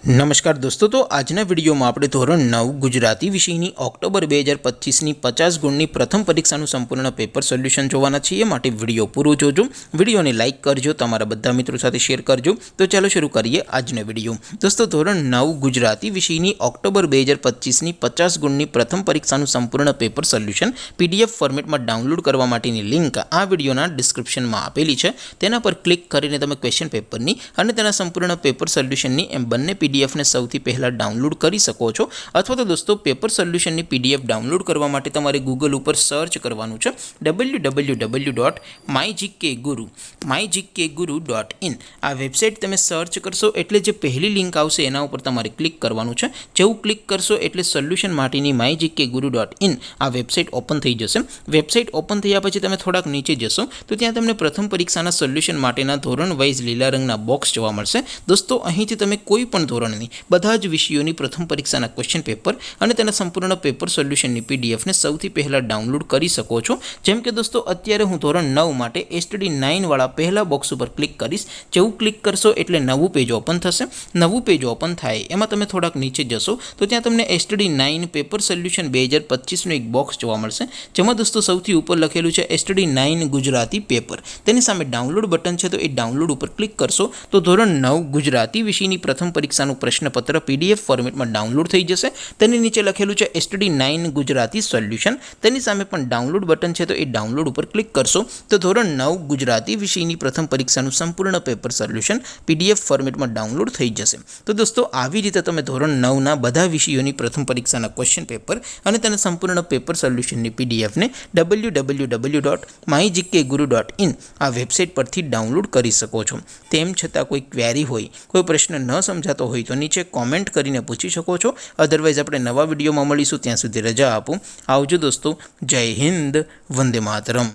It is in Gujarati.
नमस्कार दोस्तों, तो आजना विडियो में આપણે ધોરણ 9 ગુજરાતી વિષયની ઓક્ટોબર 2025ની 50 ગુણની પ્રથમ પરીક્ષાનું સંપૂર્ણ પેપર સોલ્યુશન જોવાના છીએ। માટે વિડિયો પૂરો જોજો, વિડિયોને લાઈક કરજો, તમારા બધા મિત્રો સાથે શેર કરજો। તો ચાલો શરૂ કરીએ આજનો વિડિયો। દોસ્તો, ધોરણ 9 ગુજરાતી વિષયની ઓક્ટોબર 2025ની 50 ગુણની પ્રથમ પરીક્ષાનું સંપૂર્ણ પેપર સોલ્યુશન પીડીએફ ફોર્મેટમાં ડાઉનલોડ કરવા માટેની લિંક આ વિડિયોના ડિસ્ક્રિપ્શનમાં આપેલી છે। તેના પર ક્લિક કરીને તમે ક્વેશ્ચન પેપરની અને તેના સંપૂર્ણ પેપર સોલ્યુશનની એમ બંને पीडीएफ ने સૌથી પહેલા ડાઉનલોડ કરી શકો છો। અથવા તો દોસ્તો, પેપર સોલ્યુશનની પીડીએફ ડાઉનલોડ કરવા માટે તમારે ગૂગલ ઉપર સર્ચ કરવાનું છે www.mygkguru.in। આ વેબસાઇટ તમે સર્ચ કરશો એટલે જે પહેલી લિંક આવશે એના ઉપર તમારે ક્લિક કરવાનું છે। જેવું ક્લિક કરશો એટલે સોલ્યુશન માટેની mygkguru.in આ વેબસાઇટ ઓપન થઈ જશે। વેબસાઇટ ઓપન થયા પછી તમે થોડાક નીચે જશો તો ત્યાં તમને પ્રથમ પરીક્ષાના સોલ્યુશન માટેના ધોરણ વાઇઝ લીલા રંગના બોક્સ જોવા મળશે। દોસ્તો, અહીંથી તમે કોઈ પણ ધોરણની બધા જ વિષયોની પ્રથમ પરીક્ષાના ક્વેશ્ચન પેપર અને તેના સંપૂર્ણ પેપર સોલ્યુશનની પીડીએફને સૌથી પહેલા ડાઉનલોડ કરી શકો છો। જેમ કે દોસ્તો, અત્યારે હું ધોરણ 9 માટે એસટીડી 9 વાળા પહેલા બોક્સ ઉપર ક્લિક કરીશ। જેવું ક્લિક કરશો એટલે નવું પેજ ઓપન થશે। નવું પેજ ઓપન થાય એમાં તમે થોડાક નીચે જશો તો ત્યાં તમને એસટીડી 9 પેપર સોલ્યુશન 2025નું એક બોક્સ જોવા મળશે, જેમાં દોસ્તો સૌથી ઉપર લખેલું છે એસટીડી 9 ગુજરાતી પેપર। તેની સામે ડાઉનલોડ બટન છે, તો એ ડાઉનલોડ ઉપર ક્લિક કરશો તો ધોરણ 9 ગુજરાતી વિષયની પ્રથમ પરીક્ષાનું પ્રશ્નપત્ર પીડીએફ ફોર્મેટમાં ડાઉનલોડ થઈ જશે। તેની નીચે લખેલું છે એસટીડી 9 ગુજરાતી સોલ્યુશન। તેની સામે પણ ડાઉનલોડ બટન છે, તો એ ડાઉનલોડ ઉપર ક્લિક કરશો તો ધોરણ 9 ગુજરાતી વિષયની પ્રથમ પરીક્ષાનું સંપૂર્ણ પેપર સોલ્યુશન પીડીએફ ફોર્મેટમાં ડાઉનલોડ થઈ જશે। તો દોસ્તો, આવી રીતે તમે ધોરણ 9ના બધા વિષયોની પ્રથમ પરીક્ષાના ક્વેશ્ચન પેપર અને તેના સંપૂર્ણ પેપર સોલ્યુશનની પીડીએફને www.mygkguru.in આ વેબસાઇટ પરથી ડાઉનલોડ કરી શકો છો। તેમ છતાં કોઈ ક્વેરી હોય, કોઈ પ્રશ્ન ન સમજાતો હોય તો નીચે કોમેન્ટ કરીને પૂછી શકો છો। અધરવાઇઝ આપણે નવા વિડીયોમાં મળીશું, ત્યાં સુધી રજા આપો। આવજો દોસ્તો, જય હિન્દ, વંદે માતરમ।